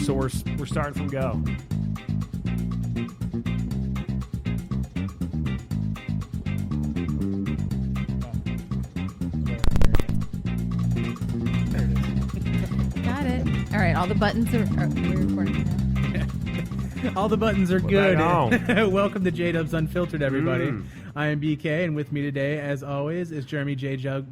so we're starting from go. Got it. All right, all the buttons are we're recording now. All the buttons are good. back Welcome to JDub's Unfiltered, everybody. I am BK, and with me today, as always, is Jeremy JDub.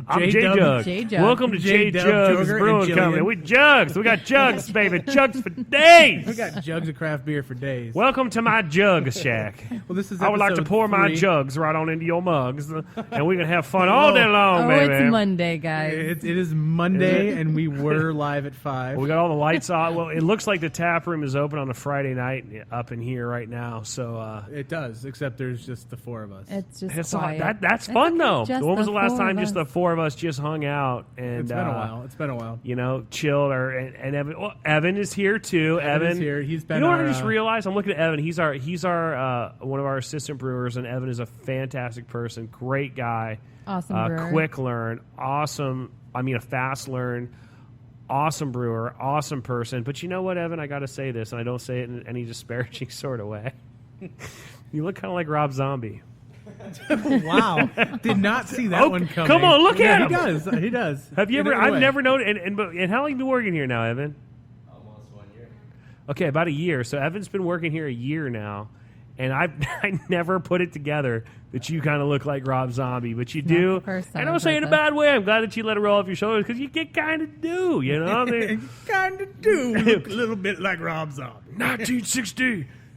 I'm JDub. JDub. Welcome to JDub, JDub's Joker, Brewing and Company. Jillian. We jugs. We got jugs, baby. Jugs for days. We got jugs of craft beer for days. Welcome to my jug shack. Well, this is I would like to episode pour my 3. jugs right on into your mugs, and we can have fun all day long, Oh, baby. it's Monday, guys. It is Monday, and we were live at 5. We got all the lights on. Well, it looks like the tap room is open on a Friday night up in here right now. So It does, except there's just the 4 of us. It's just it's quiet. that's fun though. Just When was the last four time of just us. the 4 of us just hung out and It's been a while. It's been a while. You know, chilled. And Evan. Well, Evan is here too. Evan is Evan here. He's been You know what our, I just realized? I'm looking at Evan. He's our one of our assistant brewers, and Evan is a fantastic person, great guy, Awesome brewer. quick learn, awesome. I mean, a fast learn. Awesome brewer, awesome person. But you know what, Evan? I got to say this, and I don't say it in any disparaging sort of way. You look kind of like Rob Zombie. Wow. Did not see that one coming. Come on, look at him. He does. He does. Have you In ever? a I've way. never known. And how long have you been working here now, Evan? Almost 1 year. Okay, about a year. So Evan's been working here a year now, and I never put it together that you kind of look like Rob Zombie, but you do. the first time And I don't I've say it heard in a that. bad way. I'm glad that you let it roll off your shoulders because you kind of do. You know, I mean, Kind of do look a little bit like Rob Zombie.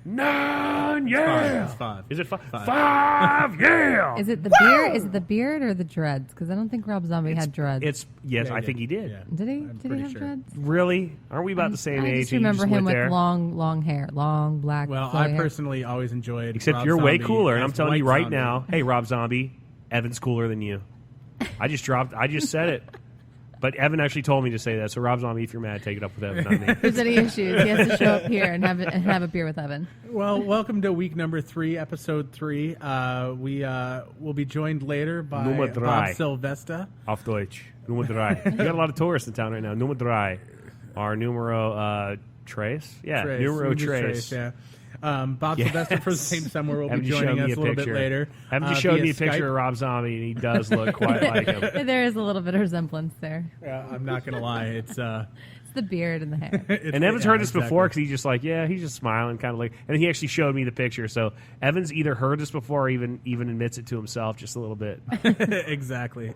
1969, yeah. It's 5. Is it 5? 5, yeah. Is it the beard? Is it the beard or the dreads? Because I don't think Rob Zombie had dreads. Yes, Yeah, I think he did. Yeah. Did he? I'm Did he pretty have sure. dreads? Really? Aren't we about the same I age? just and you remember him went with there? long hair, long black. Well, flowy I hair. personally always enjoyed. Except Rob you're way Zombie cooler, and I'm as telling you White right Zombie. now, hey, Rob Zombie, Evan's cooler than you. I just said it. But Evan actually told me to say that, so Rob Zombie, if you're mad, take it up with Evan, not me. If there's any issues, he has to show up here and have a beer with Evan. Well, welcome to week number 3, episode 3. We will be joined later by Nummer Bob drei. Sylvester. Auf Deutsch. Nummer drei. You got a lot of tourists in town right now. Nummer drei. Our numero tres? Yeah, Trace. numero We just tres. Yeah. Bob Yes. Sylvester from Saint Somewhere will Haven't be you joining showed me us a a little picture? bit later. Haven't you showed via me a picture Skype. of Rob Zombie, and he does look quite like him. There is a little bit of resemblance there. I'm not going to lie. It's It's the beard and the hair. And Evan's heard this before because he's just like, yeah, he's just smiling, kind of like. And he actually showed me the picture. So Evan's either heard this before or even admits it to himself just a little bit. Exactly.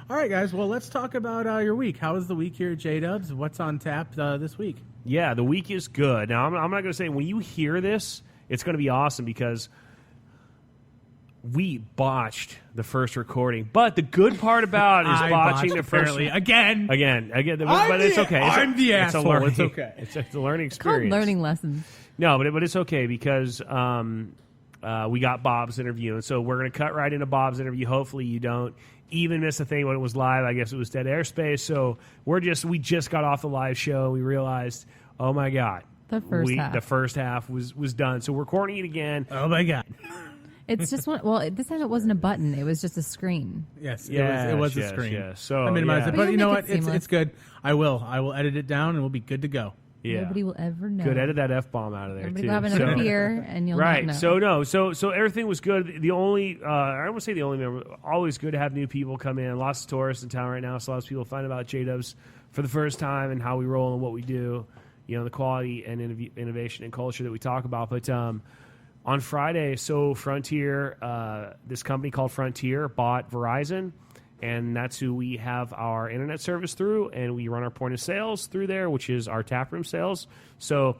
All right, guys. Well, let's talk about your week. How was the week here at JDubs? What's on tap this week? Yeah, the week is good. Now, I'm not going to say when you hear this, it's going to be awesome because we botched the first recording. But the good part about it is I botching botched the first apparently again. but it's okay. I'm the it's asshole. A learning, It's okay. It's a learning It's called experience. learning lessons. No, but it's okay because we got Bob's interview, and so we're going to cut right into Bob's interview. Hopefully, you don't even miss a thing when it was live. I guess it was dead airspace. So we just got off the live show. We realized, oh my god, The first half. was done. So we're recording it again. Oh my god. It's just one. Well, this time it wasn't a button. It was just a screen. Yes, Yes, it was yes, a screen. yes. So, I minimized yeah. it, but You'll you know make what? it seamless. It's good. I will edit it down, and we'll be good to go. Yeah, Nobody will ever know. good. Edit that F-bomb out of there Everybody too. will have another beer, and you'll Right. not know. So everything was good. The only I don't want to say the only member. Always good to have new people come in. Lots of tourists in town right now, so lots of people find about JDubs for the first time and how we roll and what we do. You know, the quality and innovation and culture that we talk about. But on Friday, so Frontier, this company called Frontier bought Verizon. And that's who we have our internet service through, and we run our point of sales through there, which is our taproom sales. So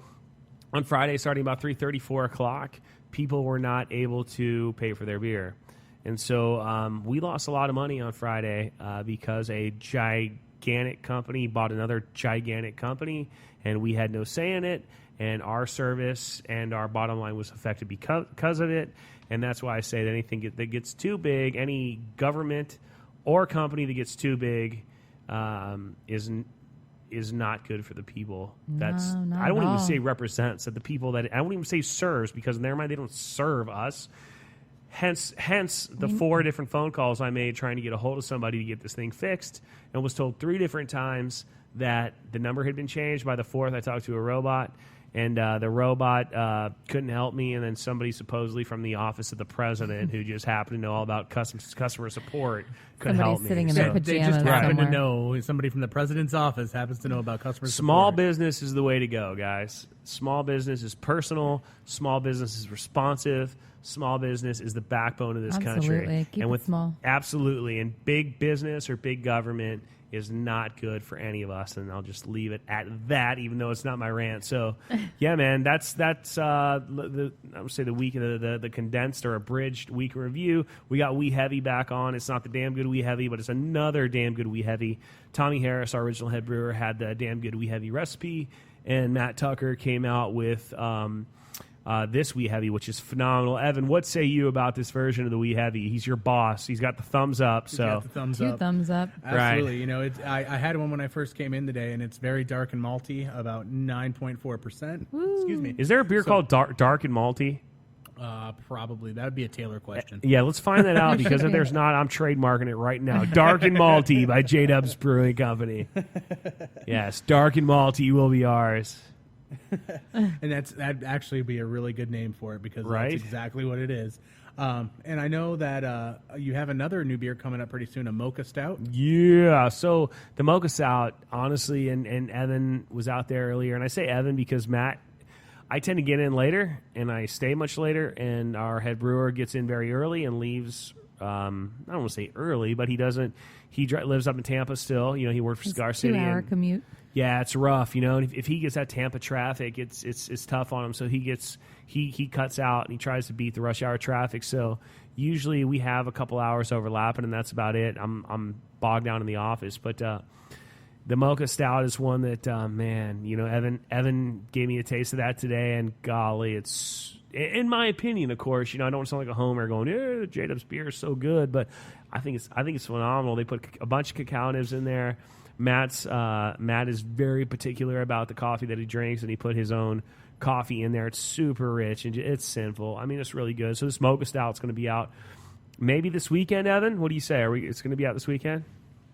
on Friday, starting about 3:30, 4 o'clock, people were not able to pay for their beer. And so we lost a lot of money on Friday because a gigantic company bought another gigantic company, and we had no say in it, and our service and our bottom line was affected because of it. And that's why I say that anything that gets too big, any government or a company that gets too big is not good for the people. That's not I don't at even all. say represents that the people that I won't even say serves because in their mind they don't serve us. Hence the 4 different phone calls I made trying to get a hold of somebody to get this thing fixed, and was told 3 different times that the number had been changed. By the 4th, I talked to a robot, and the robot couldn't help me, and then somebody supposedly from the office of the president who just happened to know all about customer support could help me. Sitting in their They pajamas just happen to somewhere. know. Somebody from the president's office happens to know about customer Small support. business is the way to go, guys. Small business is personal. Small business is responsive. Small business is the backbone of this country. Absolutely. Keep it small. Absolutely. And big business or big government is not good for any of us. And I'll just leave it at that, even though it's not my rant. So, yeah, man, that's I would say the week of the condensed or abridged week in review. We got Wee Heavy back on. It's not the damn good Wee Heavy, but it's another damn good Wee Heavy. Tommy Harris, our original head brewer, had the damn good Wee Heavy recipe, and Matt Tucker came out with this Wee Heavy, which is phenomenal. Evan, what say you about this version of the Wee Heavy? He's your boss. He's got the thumbs up. He's got the thumbs up. Thumbs up. Absolutely. Right. You know, I had one when I first came in today, and it's very dark and malty, about 9.4%. Excuse me. Is there a beer called dark and malty? Probably. That would be a Taylor question. Yeah, let's find that out, because if there's not, I'm trademarking it right now. Dark and Malty by JDub's Brewing Company. Yes, Dark and Malty will be ours. And that'd actually be a really good name for it, because Right? that's exactly what it is. And I know that you have another new beer coming up pretty soon, a Mocha Stout. Yeah, so the Mocha Stout, honestly, and Evan was out there earlier, and I say Evan because Matt, I tend to get in later, and I stay much later, and our head brewer gets in very early and leaves, I don't want to say early, but he doesn't, lives up in Tampa still, you know, he worked for Cigar City. 2-hour commute. Yeah, it's rough, you know. And if he gets that Tampa traffic, it's tough on him. So he cuts out and he tries to beat the rush hour traffic. So usually we have a couple hours overlapping, and that's about it. I'm bogged down in the office, but the Mocha Stout is one that man, you know, Evan gave me a taste of that today, and golly, it's, in my opinion, of course, you know, I don't want to sound like a homer going, yeah, JDub's beer is so good, but I think it's phenomenal. They put a bunch of cacao nibs in there. Matt is very particular about the coffee that he drinks, and he put his own coffee in there. It's super rich and it's sinful. I mean, it's really good. So this Mocha Stout's going to be out maybe this weekend. Evan, what do you say? It's going to be out this weekend?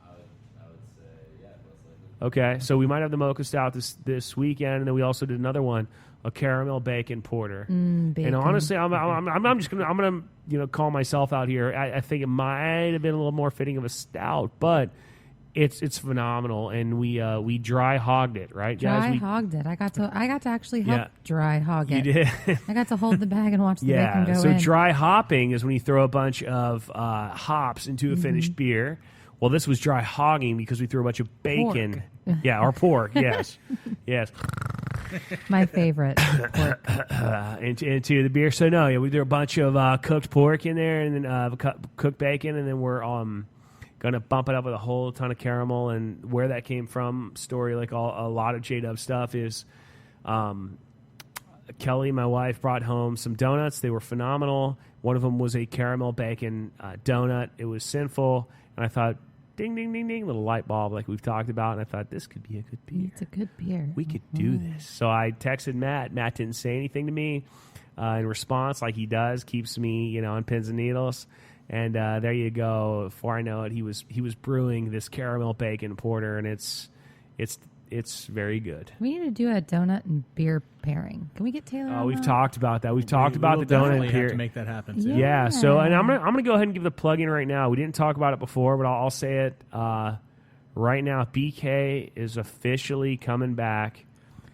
I would say, yeah, most likely. Okay, so we might have the Mocha Stout this weekend, and then we also did another one, a caramel bacon porter. Bacon. And honestly, I'm gonna call myself out here. I think it might have been a little more fitting of a stout, but it's phenomenal, and we dry hogged it, right, guys? Dry hogged it. I got to actually help dry hog You it. did. I got to hold the bag and watch the bacon go So in. dry hopping is when you throw a bunch of hops into a finished beer. Well, this was dry hogging because we threw a bunch of bacon. Yeah, or pork. Yes, yes. My favorite. Pork. Into the beer. So no, yeah, we threw a bunch of cooked pork in there, and then cooked bacon, and then we're gonna bump it up with a whole ton of caramel. And where that came from, story like a lot of JDub stuff is, Kelly, my wife, brought home some donuts. They were phenomenal. One of them was a caramel bacon donut. It was sinful, and I thought, ding, ding, ding, ding, little light bulb like we've talked about, and I thought, this could be a good beer. It's a good beer. We could do this. So I texted Matt. Matt didn't say anything to me in response, like he does, keeps me, on pins and needles. And there you go. Before I know it, he was brewing this caramel bacon porter, and it's very good. We need to do a donut and beer pairing. Can we get Taylor on We've that? taled about that. We've talked about the donut definitely and beer. have to make that happen soon. Yeah. So, and I'm gonna go ahead and give the plug in right now. We didn't talk about it before, but I'll say it right now. BK is officially coming back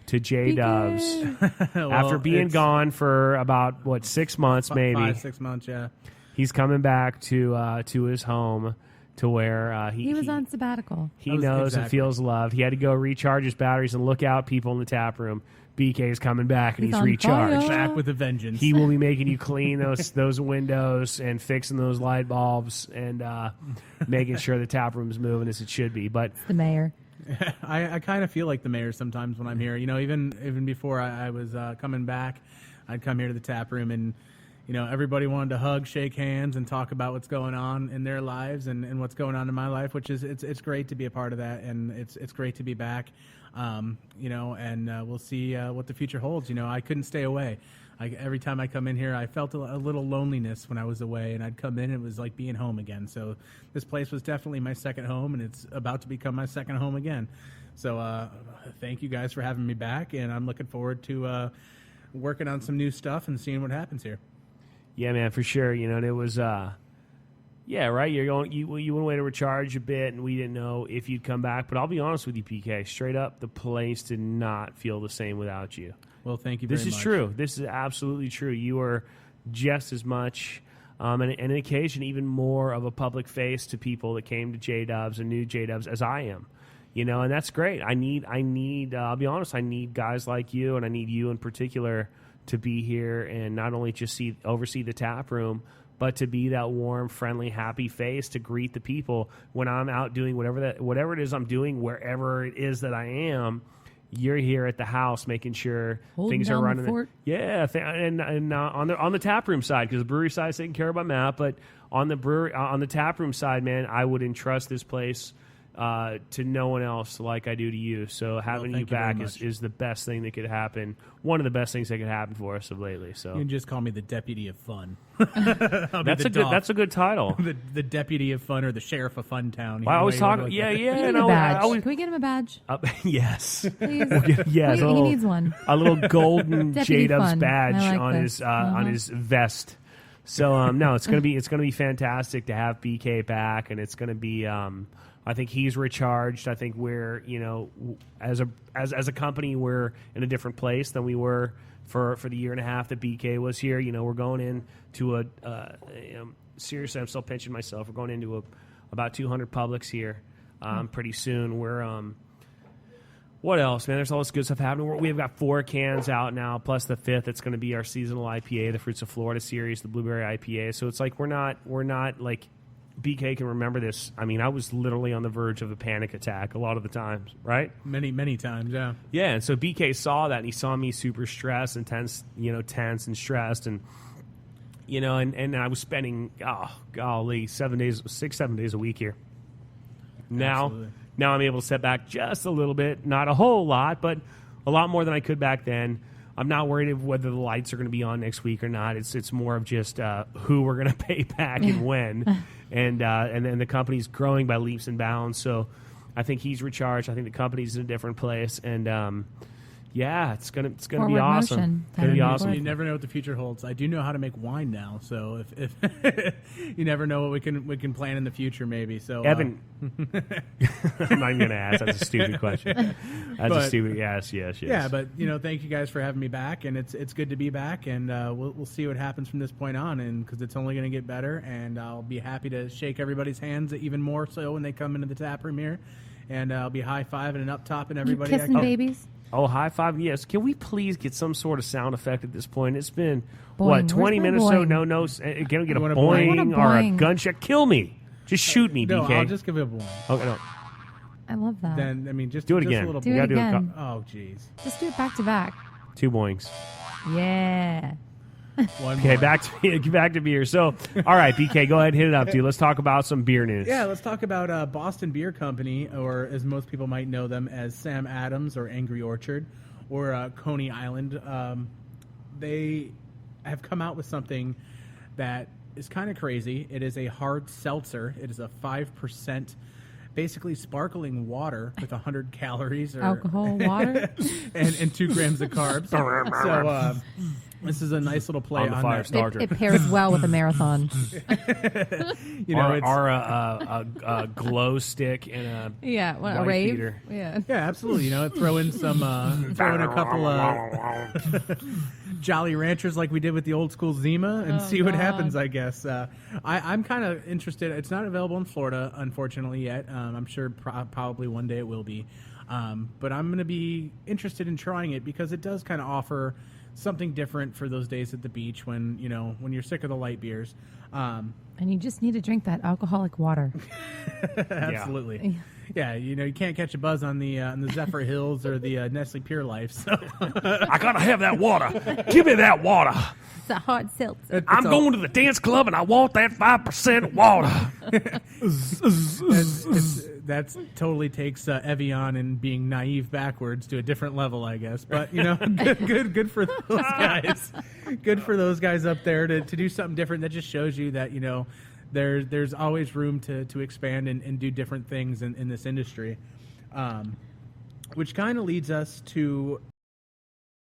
to JDub's Well, after being it's gone for about 6 months, maybe. 5-6 months, yeah. He's coming back to his home, to where He was on sabbatical. He knows and Exactly. feels loved. He had to go recharge his batteries and look out, people in the tap room. BK is coming back, and He's he's on recharged. fire. Back with a vengeance. He will be making you clean those windows and fixing those light bulbs and making sure the tap room's moving as it should be. But The mayor. I kind of feel like the mayor sometimes when I'm here. Even before I was coming back, I'd come here to the tap room, and everybody wanted to hug, shake hands, and talk about what's going on in their lives and what's going on in my life, which is it's great to be a part of that, and it's great to be back. And we'll see what the future holds. I couldn't stay away. Every time I come in here, I felt a little loneliness when I was away, and I'd come in, and it was like being home again. So this place was definitely my second home, and it's about to become my second home again. So thank you guys for having me back, and I'm looking forward to working on some new stuff and seeing what happens here. Yeah, man, for sure. And it was, yeah, right. You went away to recharge a bit, and we didn't know if you'd come back. But I'll be honest with you, PK. Straight up, the place did not feel the same without you. Well, thank you very much. This is true. This is absolutely true. You are just as much, and on occasion, even more of a public face to people that came to JDubs and knew JDubs as I am. And that's great. I need. I'll be honest. I need guys like you, and I need you in particular to be here and not only just oversee the tap room, but to be that warm, friendly, happy face to greet the people when I'm out doing whatever it is I'm doing, wherever it is that I am. You're here at the house making sure things are running. Yeah, and on the tap room side, because the brewery side is taking care of by Matt, but on the tap room side, man, I would entrust this place to no one else like I do to you. So having you back is the best thing that could happen. One of the best things that could happen for us of lately. So you can just call me the deputy of fun. That's a good title. the deputy of fun or the sheriff of Fun Town. Well, I always talk. Yeah. Can we get him a badge? Yes. Please. Yes. He needs one. A little golden JDub's badge like on his vest. So no, it's gonna be fantastic to have BK back, and it's gonna be. I think he's recharged. I think we're, as a company, we're in a different place than we were for the year and a half that BK was here. We're going into seriously, I'm still pinching myself. We're going into about 200 Publix here pretty soon. We're what else, man? There's all this good stuff happening. We've got 4 cans out now, plus the 5th. It's going to be our seasonal IPA, the Fruits of Florida series, the Blueberry IPA. So it's like we're not like. BK can remember this. I mean, I was literally on the verge of a panic attack a lot of the times, right? Many times, yeah. Yeah, and so BK saw that, and he saw me super stressed and tense and stressed, and and I was spending 7 days a week here. Now I'm able to step back just a little bit, not a whole lot, but a lot more than I could back then. I'm not worried of whether the lights are going to be on next week or not. It's more of just who we're going to pay back and when. And then the company's growing by leaps and bounds. So I think he's recharged. I think the company's in a different place. And it's gonna be awesome. It's gonna be awesome. You never know what the future holds. I do know how to make wine now, so if you never know what we can plan in the future, maybe. So Evan, I'm not even gonna ask. That's a stupid question. Yes. Yeah, but thank you guys for having me back, and it's good to be back, and we'll see what happens from this point on, and because it's only gonna get better, and I'll be happy to shake everybody's hands even more so when they come into the tap room here, and I'll be high-fiving and up-topping everybody. Kissing babies. Oh, high five! Yes. Can we please get some sort of sound effect at this point? It's been boing. 20 minutes or so? No. Can we get a boing or a gunshot? Kill me! Just shoot me, no, BK. I'll just give it a boing. Okay, no. I love that. Then just do it just again. A little do it again. Oh, jeez. Just do it back to back. 2 boings. Yeah. Okay, back to beer. So, all right, BK, go ahead and hit it up, dude. Let's talk about some beer news. Yeah, let's talk about Boston Beer Company, or as most people might know them as Sam Adams or Angry Orchard, or Coney Island. They have come out with something that is kind of crazy. It is a hard seltzer. It is a 5%, basically sparkling water with 100 calories. Or alcohol water? and 2 grams of carbs. So this is a nice little play on fire that. starter. It pairs well with a marathon. a glow stick and a a rave. Beater. Yeah, absolutely. Throw in a couple of Jolly Ranchers like we did with the old school Zima and see what happens. I guess I'm kind of interested. It's not available in Florida, unfortunately, yet. I'm sure probably one day it will be. But I'm going to be interested in trying it because it does kind of offer something different for those days at the beach when you're sick of the light beers. And you just need to drink that alcoholic water. Absolutely. Yeah, you can't catch a buzz on the Zephyr Hills or the Nestle Pure Life. So I gotta have that water. Give me that water. It's a hard seltzer. I'm going to the dance club and I want that 5% water. That totally takes Evian and being naive backwards to a different level, I guess. But good for those guys. Good for those guys up there to do something different. That just shows you that there's always room to expand and do different things in this industry. which kind of leads us to